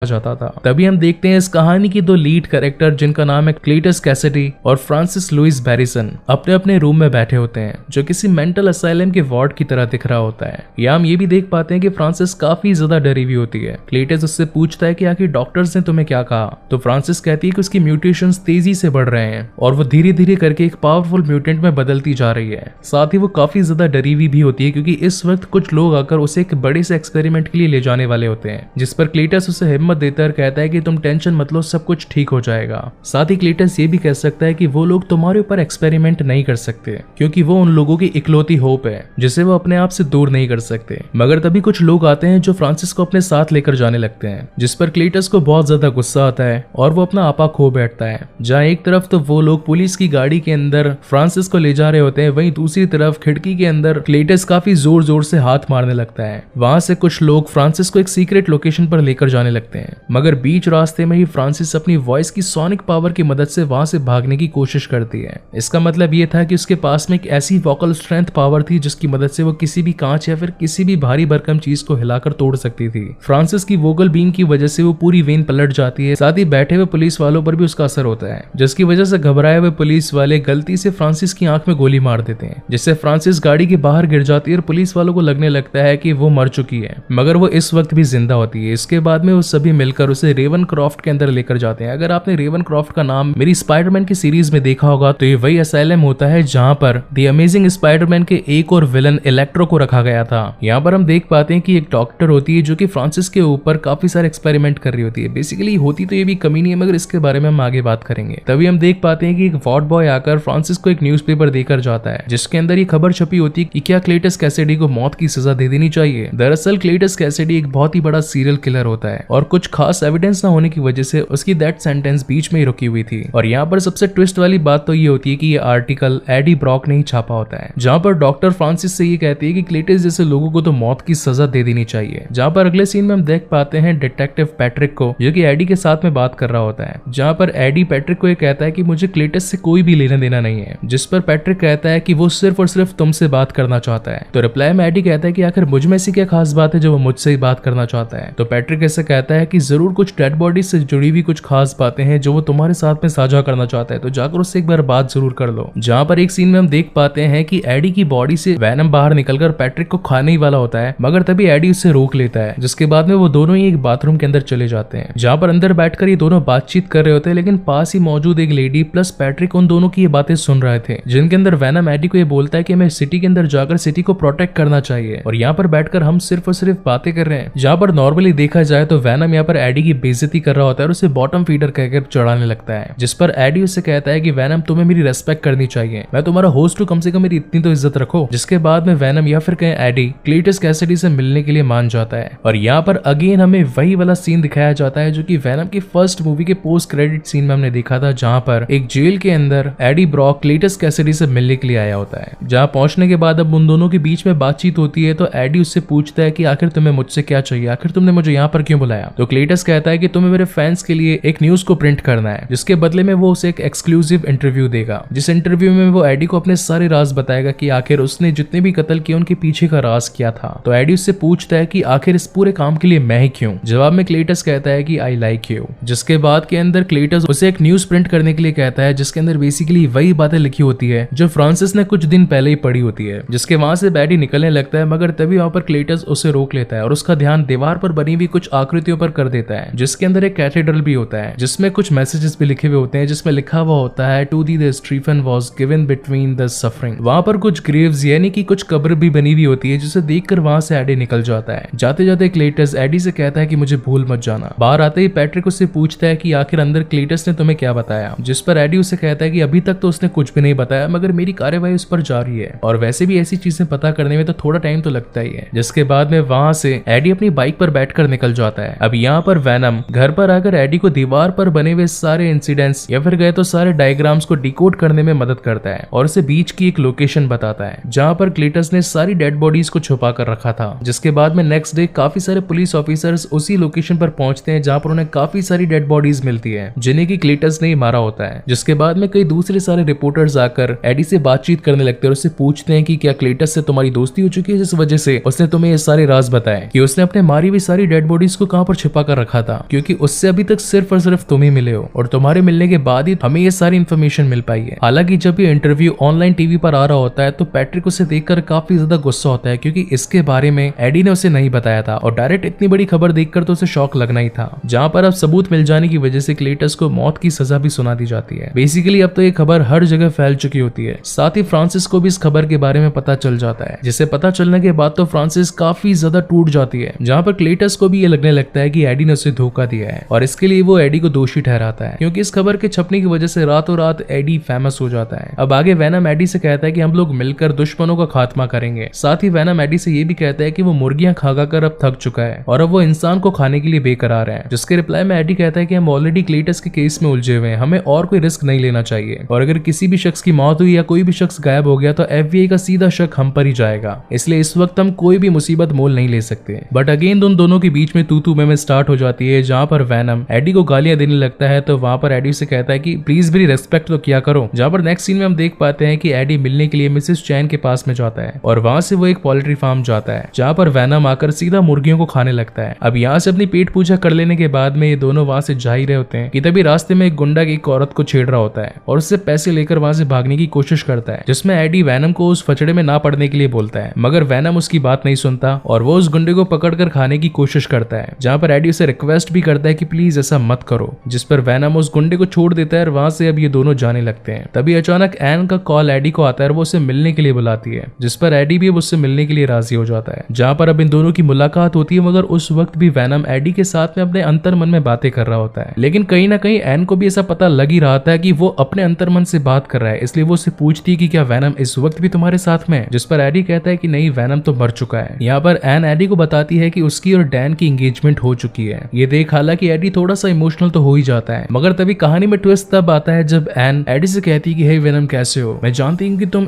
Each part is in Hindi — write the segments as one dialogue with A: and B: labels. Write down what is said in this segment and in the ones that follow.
A: जाता था। तभी हम देखते हैं इस कहानी की दो लीड कैरेक्टर जिनका नाम है क्लीटस कैसिडी और फ्रांसिस लुइस बैरिसन अपने अपने रूम में बैठे होते हैं जो किसी मेंटल असाइलम के वार्ड की तरह दिख रहा होता है। या हम ये भी देख पाते हैं कि फ्रांसिस काफी ज्यादा डरी हुई होती है। क्लीटस उससे पूछता है कि आखिर डॉक्टर्स ने तुम्हें क्या कहा, तो फ्रांसिस कहती है कि उसकी म्यूटेशंस तेजी से बढ़ रहे हैं और वो धीरे धीरे करके एक पावरफुल म्यूटेंट में बदलती जा रही है। साथ ही वो काफी ज्यादा डरी हुई भी होती है क्योंकि इस वक्त कुछ लोग आकर उसे एक बड़े से एक्सपेरिमेंट के लिए ले जाने वाले होते हैं, जिस पर क्लीटस उसे हिम्मत देता है और कहता है कि तुम टेंशन मत लो, सब कुछ ठीक हो जाएगा। साथ ही क्लीटस ये भी कह सकता है कि वो लोग तुम्हारे ऊपर एक्सपेरिमेंट नहीं कर सकते क्योंकि वो उन लोगों की इकलौती होप है जिसे वो अपने आप से दूर नहीं कर सकते। मगर तभी कुछ लोग आते हैं जो फ्रांसिस को अपने साथ लेकर जाने लगते हैं, जिस पर क्लीटस को बहुत ज्यादा गुस्सा आता है और वो अपना आपा खो बैठता है। जहाँ एक तरफ तो वो लोग पुलिस की गाड़ी के अंदर फ्रांसिस को ले जा रहे होते हैं, वहीं दूसरी तरफ खिड़की के अंदर क्लीटस काफी जोर जोर से हाथ मारने लगता है। वहां से कुछ लोग फ्रांसिस को एक सीक्रेट लोकेशन पर लेकर जाने लगते हैं, मगर बीच रास्ते में ही फ्रांसिस अपनी वॉइस की सोनिक पावर की मदद से वहां से भागने की कोशिश करती है। इसका मतलब ये था कि उसके पास में एक ऐसी वोकल स्ट्रेंथ पावर थी जिसकी मदद से वो किसी भी कांच या फिर किसी भी भारी भरकम चीज को हिलाकर तोड़ सकती थी। फ्रांसिस की वोकल बीइंग की वजह से वो पूरी वेन पलट जाती है। साथ ही बैठे हुए पुलिस वालों पर भी उसका असर होता है, जिसकी वजह से घबराए हुए पुलिस वाले गलती से फ्रांसिस की आंख में गोली मार देते हैं, जिससे फ्रांसिस गाड़ी के बाहर गिर जाती है और पुलिस वालों को लगने लगता है कि वो मर चुकी है, मगर वो इस वक्त भी जिंदा होती है। इसके बाद में वो सभी मिलकर उसे रेवन क्रॉफ्ट के अंदर लेकर जाते हैं। अगर आपने रेवन क्रॉफ्ट का नाम मेरी स्पाइडरमैन की सीरीज में देखा होगा तो ये वही असाइलम होता है जहां पर द अमेजिंग स्पाइडरमैन के एक और विलन इलेक्ट्रो को रखा गया था। यहाँ पर हम देख पाते हैं कि एक डॉक्टर होती है जो कि फ्रांसिस के ऊपर काफी सारे एक्सपेरिमेंट कर रही होती है। बेसिकली होती तो ये भी कमी नहीं है, मगर इसके बारे में हम आगे बात करेंगे। तभी हम देख पाते हैं कि एक वार्ड बॉय आकर फ्रांसिस को एक न्यूज़पेपर देकर जाता है, जिसके अंदर ये खबर छपी होती है कि क्या क्लीटस कैसिडी को मौत की सजा दे देनी चाहिए। दरअसल क्लीटस कैसिडी एक बहुत ही बड़ा सीरियल किलर होता है और कुछ खास एविडेंस न होने की वजह से उसकी डेथ सेंटेंस बीच में ही रुकी हुई थी। और यहाँ पर सबसे ट्विस्ट वाली बात तो ये होती है कि ये आर्टिकल एडी ब्रॉक ने ही छापा होता है, जहाँ पर डॉक्टर फ्रांसिस से ये कहती है कि क्लीटस जैसे लोगों को तो मौत की सजा दे देनी चाहिए। जहाँ पर अगले सीन में हम देख पाते हैं डिटेक्टिव पैट्रिक को जो कि एडी के साथ में बात कर रहा होता है, जहाँ पर एडी पैट्रिक को ये कहता है कि मुझे क्लीटस से कोई भी लेना देना नहीं है, जिस पर पैट्रिक कहता है कि वो सिर्फ और सिर्फ तुमसे बात करना चाहता है। तो रिप्लाई में एडी कहता है कि आखिर मुझ में ऐसी क्या खास बात है जो वो मुझसे ही बात करना चाहता है। तो पैट्रिक ऐसे कहता है कि जरूर कुछ डेड बॉडी से जुड़ी हुई कुछ खास बातें हैं जो वो तुम्हारे साथ में साझा करना चाहता है, तो जाकर उससे एक बार बात जरूर कर लो। जहाँ पर एक सीन में हम देख पाते हैं कि एडी की बॉडी से वैनम बाहर निकलकर पैट्रिक को खाने ही वाला होता है, मगर तभी एडी उससे रोक लेता है, जिसके बाद में वो दोनों ही एक बाथरूम के अंदर चले जाते हैं, जहाँ पर अंदर बैठकर ये दोनों बातचीत कर रहे होते हैं। लेकिन पास ही मौजूद एक लेडी प्लस पैट्रिक उन दोनों की ये बातें सुन रहे थे, जिनके अंदर वैनम एडी को ये बोलता है कि हमें सिटी के अंदर जाकर सिटी को प्रोटेक्ट करना चाहिए और यहाँ पर बैठकर हम सिर्फ और सिर्फ बातें कर रहे हैं। जहाँ पर नॉर्मली देखा जाए तो वैनम यहाँ पर एडी की बेइज्जती कर रहा होता है और उसे बॉटम फीडर कहकर चढ़ाने लगता है, जिस पर एडी उससे कहता है कि वैनम तुम्हें मेरी रेस्पेक्ट करनी चाहिए, मैं तुम्हारा होस्ट हूँ, कम से कम मेरी इतनी तो इज्जत रखो। जिसके बाद में वैनम या फिर कहें एडी क्लीटस कैसिडी से मिलने के लिए मान जाता है और यहाँ पर अगेन हमें वही वाला सीन दिखाया जाता है जो कि वैनम की फर्स्ट मूवी के पोस्ट क्रेडिट सीन में हमने देखा था, जहाँ पर एक जेल के अंदर एडी ब्रॉक क्लीटस कैसिडी से मिलने के लिए आया होता है। जहाँ पहुंचने के बाद अब उन दोनों के बीच में बातचीत होती है तो एडी उससे पूछता है कि आखिर तुम्हें मुझसे क्या चाहिए, आखिर तुमने मुझे यहाँ पर क्यों बुलाया। तो क्लीटस कहता है कि तुम्हें मेरे फैंस के लिए एक न्यूज को प्रिंट करना है, जिसके बदले में वो उसे एक एक्सक्लूसिव इंटरव्यू देगा, जिस इंटरव्यू में वो एडी को अपने सारे राज बताएगा कि आखिर उसने जितने भी कत्ल किए उनके पीछे का राज क्या था। तो एडी उससे पूछता है कि आखिर इस पूरे काम के लिए मैं ही क्यों। जवाब में क्लीटस कहता है कि आई लाइक यू। जिसके बाद के अंदर क्लीटस उसे एक न्यूज प्रिंट करने के लिए कहता है, जिसके अंदर बेसिकली वही बातें लिखी होती है जो फ्रांसिस ने कुछ दिन पहले ही पढ़ी होती है। जिसके वहां से एडी निकलने लगता है, मगर तभी वहां पर क्लीटस उसे रोक लेता है और उसका ध्यान दीवार पर बनी हुई कुछ आकृतियों पर कर देता है, जिसके अंदर एक कैथेड्रल भी होता है, जिसमें कुछ मैसेजेस भी लिखे हुए होते हैं, जिसमें लिखा हुआ होता है to the Stephen was given between the suffering. वहां पर कुछ ग्रेव्स यानी कि कुछ कब्र भी बनी हुई होती है, जिसे देखकर वहां से एडी निकल जाता है। जाते जाते क्लीटस एडी से कहता है कि मुझे भूल मत जाना। बाहर आते ही पैट्रिक उससे पूछता है कि आखिर अंदर क्लीटस ने तुम्हें क्या बताया, जिस पर एडी उसे कहता है कि अभी तक तो उसने कुछ भी नहीं बताया, मगर मेरी कार्यवाही उस पर जारी है और वैसे भी ऐसी चीजें पता करने में तो थोड़ा टाइम तो लगता ही है। जिसके बाद में वहां से एडी अपनी बाइक पर बैठकर निकल जाता है। अब यहाँ पर वैनम घर पर आकर एडी को दीवार पर बने हुए सारे इंसिडेंट्स या फिर गए तो सारे डायग्राम्स को डिकोड करने में मदद करता है और उसे बीच की एक लोकेशन बताता है जहां पर क्लीटस ने सारी डेड बॉडीज को छुपा कर रखा था। जिसके बाद में नेक्स्ट डे काफी सारे पुलिस ऑफिसर्स उसी लोकेशन पर पहुंचते हैं जहां पर उन्हें काफी सारी डेड बॉडीज मिलती है जिन्हें की क्लीटस ने ही मारा होता है। जिसके बाद में कई दूसरे सारे रिपोर्टर्स आकर एडी से बातचीत करने लगते हैं और उससे पूछते हैं कि क्या क्लीटस से तुम्हारी दोस्ती हो चुकी है जिस वजह से उसने तुम्हें ये सारे राज बताए कि उसने अपने मारी हुई सारी डेड बॉडीज को कहां पर छुपा कर रखा था, क्योंकि उससे अभी तक सिर्फ और सिर्फ तुम ही मिले हो और तुम्हारे मिलने के बाद ही हमें ये सारी इन्फॉर्मेशन मिल पाई है। हालांकि जब ये इंटरव्यू ऑनलाइन टीवी पर आ रहा होता है तो पैट्रिक उसे देखकर काफी ज्यादा गुस्सा होता है, क्योंकि इसके बारे में एडी ने उसे नहीं बताया था और डायरेक्ट इतनी बड़ी खबर देखकर तो उसे शॉक लगना ही था, जहां पर अब सबूत मिल जाने की वजह से क्लेटस को मौत की सजा भी सुना दी जाती है। बेसिकली अब तो ये खबर हर जगह फैल चुकी होती है। साथ ही फ्रांसिस को भी इस खबर के बारे में पता चल जाता है, जिसे पता चलने के बाद तो फ्रांसिस काफी ज्यादा टूट जाती है, जहां पर क्लेटस को भी ये लगने लगता है कि एडी ने उसे धोखा दिया है और इसके लिए वो एडी को दोषी ठहराता है, क्योंकि इस खबर के छपने की वजह से रातों रात एडी फेमस हो जाता है। अब आगे वेनम एडी से कहता है कि हम लोग मिलकर दुश्मनों का खात्मा करेंगे। साथ ही वेनम एडी से ये भी कहता है कि वो मुर्गियां खा कर अब थक चुका है और अब वो इंसान को खाने के लिए बेकरार है, जिसके रिप्लाई में एडी कहता है कि हम ऑलरेडी क्लेटस के केस में उलझे हुए हैं, हमें और कोई रिस्क नहीं लेना चाहिए और अगर किसी भी शख्स की मौत हुई या कोई भी शख्स गायब हो गया तो FBI का सीधा शक हम पर ही जाएगा, इसलिए इस वक्त हम कोई भी मुसीबत मोल नहीं ले सकते। बट अगेन उन दोनों के बीच में तू में स्टार्ट हो जाती है, जहां पर वेनम एडी को गालियां देने लगता है तो वहां पर एडी से कहता है कि प्लीज मेरी रेस्पेक्ट तो किया करो। जहां पर नेक्स्ट सीन में हम देख पाते हैं कि एडी मिलने के लिए मिसेस चैन के पास में जाता है और वहां से वो एक पोल्ट्री फार्म जाता है, जहां पर वेनम आकर सीधा मुर्गियों को खाने लगता है। अब यहाँ से अपनी पेट पूजा कर लेने के बाद में ये दोनों वहां से जा ही रहे होते हैं कि तभी रास्ते में एक गुंडा एक औरत को छेड़ रहा होता है और उससे पैसे लेकर वहां से भागने की कोशिश करता है, जिसमें एडी वेनम को उस फचड़े में ना पड़ने के लिए बोलता है, मगर वेनम उसकी बात नहीं सुनता और वो उस गुंडे को पकड़कर खाने की कोशिश करता है, जहां पर एडी उसे रिक्वेस्ट भी करता है कि प्लीज ऐसा मत करो, जिस पर वेनम उस गुंडे को छोड़ देता है और वहां से अब ये दोनों जाने लगते हैं। तभी अचानक एन का कॉल एडी को आता है और वो उसे मिलने के लिए बुलाती है, जिस पर एडी भी उससे मिलने के लिए राजी हो जाता है, जहां पर अब इन दोनों की मुलाकात होती है। मगर उस वक्त भी वेनम एडी के साथ में अपने अंतर मन में बातें कर रहा होता है, लेकिन कहीं ना कहीं एन को भी ऐसा पता लग ही रहा था कि वो अपने अंतर मन से बात कर रहा है, इसलिए वो उससे पूछती है कि क्या वेनम इस वक्त भी तुम्हारे साथ में है, जिस पर एडी कहता है कि नहीं, वेनम तो मर चुका है। यहाँ पर एन एडी को बताती है कि उसकी और डैन की एंगेजमेंट हो चुकी है। ये देख हालांकि एडी थोड़ा सा इमोशनल तो हो ही जाता है, मगर तभी कहानी में ट्विस्ट तब आता है जब एन एडी से कहती है कि हे वेनम कैसे हो, मैं जानती हूँ कि तुम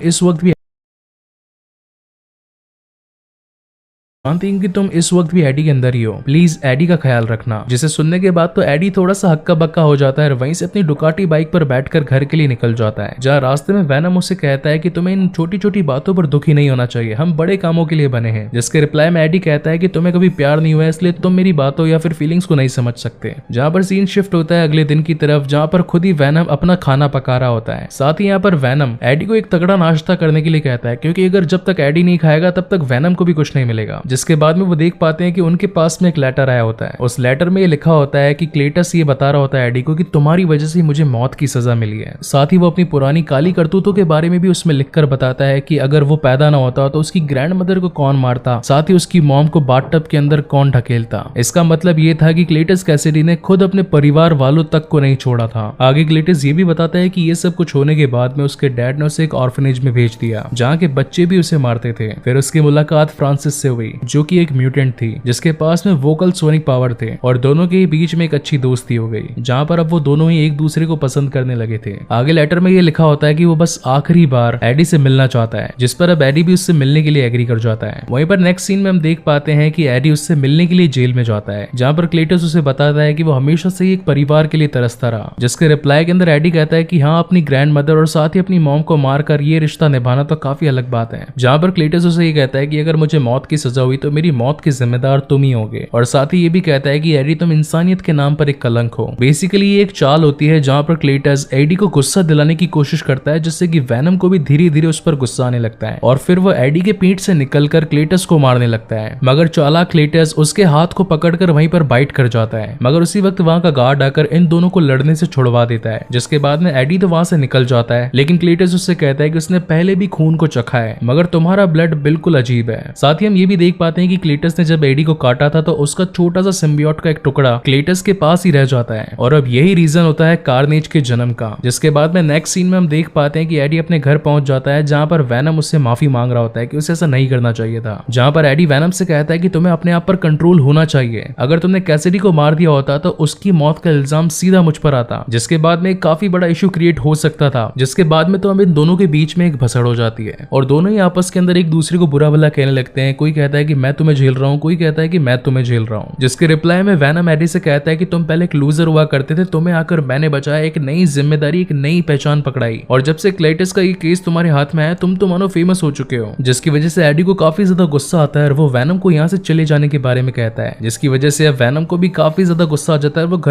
A: इस वक्त भी एडी के अंदर ही हो, प्लीज एडी का ख्याल रखना। जिसे सुनने के बाद तो एडी थोड़ा सा हक्का बक्का हो जाता है और वहीं से अपनी डुकाटी बाइक पर बैठकर घर के लिए निकल जाता है, जहाँ रास्ते में वेनम उससे कहता है कि तुम्हें इन छोटी छोटी बातों पर दुखी नहीं होना चाहिए, हम बड़े कामों के लिए बने हैं। जिसके रिप्लाई में एडी कहता है कि तुम्हें कभी प्यार नहीं हुआ इसलिए तुम मेरी बातों या फिर फीलिंग्स को नहीं समझ सकते। जहाँ पर सीन शिफ्ट होता है अगले दिन की तरफ, जहाँ पर खुद ही वेनम अपना खाना पका रहा होता है। साथ ही यहाँ पर वेनम एडी को एक तगड़ा नाश्ता करने के लिए कहता है, क्योंकि अगर जब तक एडी नहीं खाएगा तब तक वेनम को भी कुछ नहीं मिलेगा। जिसके बाद में वो देख पाते हैं कि उनके पास में एक लेटर आया होता है। उस लेटर में ये लिखा होता है कि क्लेटस ये बता रहा होता है एडी को कि तुम्हारी वजह से मुझे मौत की सजा मिली है। साथ ही वो अपनी पुरानी काली करतूतों के बारे में भी उसमें लिखकर बताता है कि अगर वो पैदा ना होता तो उसकी ग्रैंड मदर को कौन मारता, साथ ही उसकी मॉम को बाथटब के अंदर कौन ढकेलता। इसका मतलब ये था कि क्लेटस कैसिडी ने खुद अपने परिवार वालों तक को नहीं छोड़ा था। आगे क्लेटस ये भी बताता है कि ये सब कुछ होने के बाद में उसके डैड ने उसे एक ऑर्फनेज में भेज दिया, जहाँ के बच्चे भी उसे मारते थे। फिर उसकी मुलाकात फ्रांसिस से हुई, जो कि एक म्यूटेंट थी, जिसके पास में वोकल सोनिक पावर थे और दोनों के बीच में एक अच्छी दोस्ती हो गई, जहां पर अब वो दोनों ही एक दूसरे को पसंद करने लगे थे। आगे लेटर में ये लिखा होता है कि वो बस आखिरी बार एडी से मिलना चाहता है, जिस पर अब एडी भी उससे मिलने के लिए एग्री कर जाता है। वहीं पर नेक्स्ट सीन में हम देख पाते हैं कि एडी उससे मिलने के लिए जेल में जाता है, जहां पर क्लेटस उसे बताता है कि वो हमेशा से ही एक परिवार के लिए तरसता रहा। जिसके रिप्लाई के अंदर एडी कहता है कि हाँ, अपनी ग्रैंड मदर और साथ ही अपनी मॉम को मारकर ये रिश्ता निभाना तो काफी अलग बात है। जहां पर क्लेटस उसे ये कहता है कि अगर मुझे मौत की सजा हुई तो मेरी मौत की जिम्मेदार तुम ही होगे, और साथ ही ये भी कहता है कि एडी तुम इंसानियत के नाम पर एक कलंक हो। बेसिकली ये एक चाल होती है जहां पर क्लेटस एडी को गुस्सा दिलाने की कोशिश करता है, जिससे कि वेनम को भी धीरे धीरे उस पर गुस्सा आने लगता है और फिर वो एडी के पीठ से निकलकर क्लेटस को मारने लगता है। मगर चालाक क्लेटस उसके हाथ को पकड़कर वहीं पर बाइट कर जाता है, मगर उसी वक्त वहां का गार्ड आकर इन दोनों को लड़ने से छुड़वा देता है। जिसके बाद में एडी तो वहां से निकल जाता है, लेकिन क्लेटस उससे कहता है कि उसने पहले भी खून को चखा है, मगर तुम्हारा ब्लड बिल्कुल अजीब है। साथ ही हम ये भी देख पाते हैं कि क्लेटस ने जब एडी को काटा था तो उसका छोटा सा सिम्बियोट का एक टुकड़ा क्लेटस के पास ही रह जाता है, और अब यही रीजन होता है कार्नेज के जन्म का। जिसके बाद में नेक्स्ट सीन में हम देख पाते हैं कि एडी अपने घर पहुंच जाता है, जहां पर वेनम उससे माफी मांग रहा होता है कि उसे ऐसा नहीं करना चाहिए था। जहां पर एडी वेनम से कहता है कि तुम्हें अपने आप पर कंट्रोल होना चाहिए, अगर तुमने कैसिडी को मार दिया होता तो उसकी मौत का इल्जाम सीधा मुझ पर आता, जिसके बाद में एक काफी बड़ा इशू क्रिएट हो सकता था। जिसके बाद में तो हम इन दोनों के बीच में एक भसड़ हो जाती है और दोनों ही आपस के अंदर एक दूसरे को बुरा भला कहने लगते हैं। कोई कहता है कि मैं तुम्हें झेल रहा हूँ, कोई कहता है कि मैं तुम्हें झेल रहा हूँ। जिसके रिप्लाई में वैनम एडी से कहता है कि तुम पहले एक लूजर हुआ करते थे, तुम्हें आकर मैंने बचाया, एक नई जिम्मेदारी, एक नई पहचान पकड़ाई, और जब से क्लेटस का ये केस तुम्हारे हाथ में है तुम तो मानो फेमस हो चुके हो। जिसकी वजह से एडी को काफी ज्यादा गुस्सा आता है और वो वैनम को यहाँ से चले जाने के बारे में कहता है, जिसकी वजह से अब वैनम को भी काफी ज्यादा गुस्सा आ जाता है। वो घर